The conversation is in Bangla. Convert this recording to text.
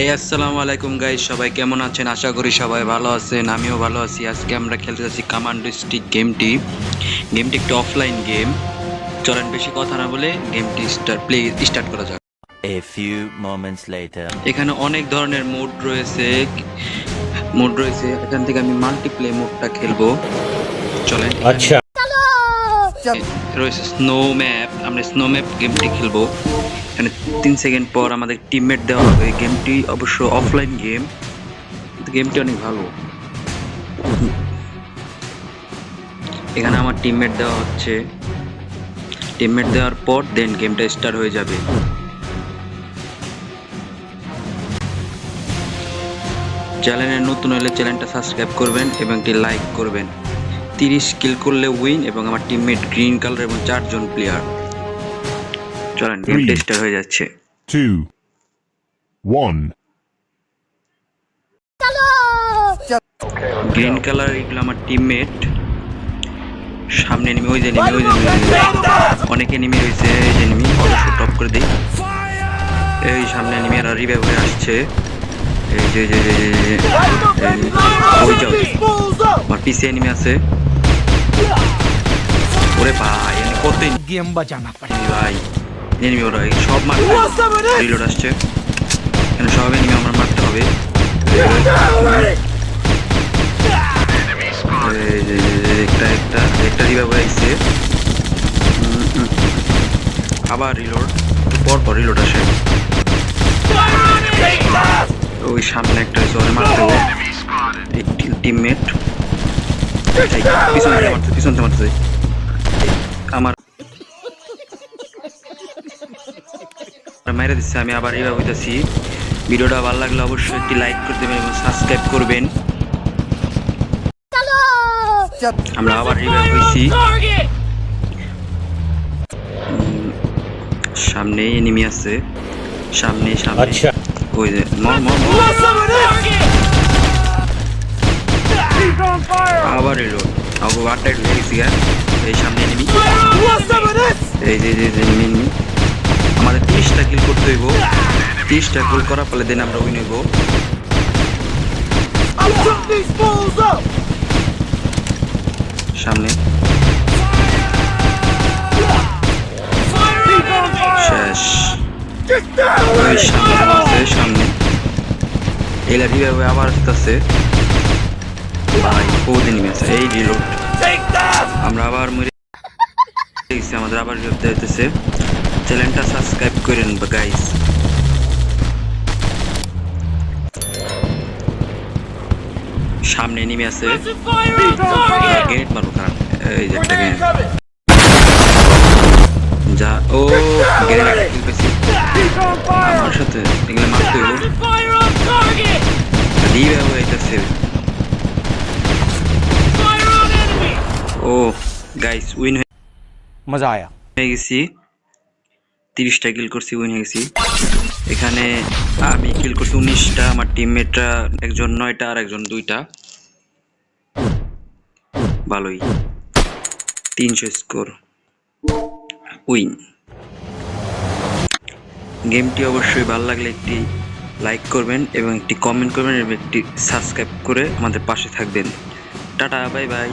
এই আসসালামু আলাইকুম গাইস, সবাই কেমন আছেন? আশা করি সবাই ভালো আছেন। আমিও ভালো আছি। আজকে আমরা খেলতে যাচ্ছি কমান্ডো স্টিক গেমটি একটি অফলাইন গেম। চলেন বেশি কথা না বলে গেমটি স্টার্ট করা যাক। A few moments later. এখানে অনেক ধরনের মোড রয়েছে। এখান থেকে আমি মাল্টিপ্লে মোডটা খেলবো। চলেন। আচ্ছা, রয়েছে স্নো ম্যাপ, আমরা স্নো ম্যাপ গেমটি খেলবো। এখানে 3 সেকেন্ড পর আমাদের টিমমেট দেওয়া হবে। গেমটি অবশ্য অফলাইন গেম, গেমটি অনেক ভালো। এখানে আমার টিমমেট দেওয়া হচ্ছে। টিমমেট দেওয়ার পর দেন গেমটা স্টার্ট হয়ে যাবে। চ্যানেলে নতুন হলে চ্যানেলটা সাবস্ক্রাইব করবেন এবং একটি লাইক করবেন। 30 কিল করলে উইন এবং আমার টিমমেট গ্রিন কালার এবং 4 জন প্লেয়ার। চলেন গেমটা স্টার্ট হয়ে যাচ্ছে। 2, 1. গ্রিন কালার এগুলো আমার টিমমেট। সামনে এনিমি, ওই যে অনেক এনিমি রয়েছে। এই যে এনিমি অবশ্য টপ করে দেই। এই সামনে এনিমি আর রিভাইভ হয়ে আসছে। এই যে ওই যাও, আমার পিছে এনিমি আছে। ওরে ভাই এনিমি কত गेम बचाना पड़ेगा। ভাই, এনিমি ওরা সব মারতে রিলোড আসছে। এখানে সব এনিমি আমার মারতে হবে। একটা রিভাইভ হয়ে আসছে। আবার রিলোড, পর রিলোড আসে। ওই সামনে একটা জোরে মারতে হবে। টিমমেট পিছন মারতে আমার মেরে দিচ্ছে। আমি আবার এবার হইতেছি। ভিডিওটা ভালো লাগলে অবশ্যই একটি লাইক করে দেবেন এবং সাবস্ক্রাইব করবেন। আমরা আবার রিভাইভ হইছি। সামনে এনিমি আছে, সামনে আচ্ছা, ওই যে আবার রিলোড। আবার ঢুকে গেছি। এই সামনে এনিমি, এই যে এনিমি। আমাদের 30টা কিল করতে হইব। 30টা কিল করা পেলে দেন আমরা উইন হইব। সামনে শেষ। ওই সামনে আছে, সামনে এলা রিভাইভ আবার আসতেছে। ভাই বহুত এনিমি আছে। এই রিলোড, আমরা আবার মরে গেছি। আমাদের আবার রিভাইভ দিতেছে। চ্যানেলটা সাবস্ক্রাইব করেন গাইস। সামনে এনিমি আছে। গ্রেনেড মারবো কারণ এই যে একটা গ্রেনেড যা। ও গ্রেনেড কিল পেয়েছি। আমার সাথে এগুলো মারতে হইব। রিভাইভ হইতেছে। ও গাইস উইন मजा आया। হয়ে গেছি। 30টা কিল করছি, উইন হয়ে গেছি। এখানে আমি কিল করছি 19টা, আমার টিমমেটরা একজন 9টা আর একজন 2টা। ভালোই, 300 স্কোর, উইন। গেমটি অবশ্যই ভালো লাগলে একটি লাইক করবেন এবং একটি কমেন্ট করবেন এবং একটি সাবস্ক্রাইব করে আমাদের পাশে থাকবেন। Tata, bye bye.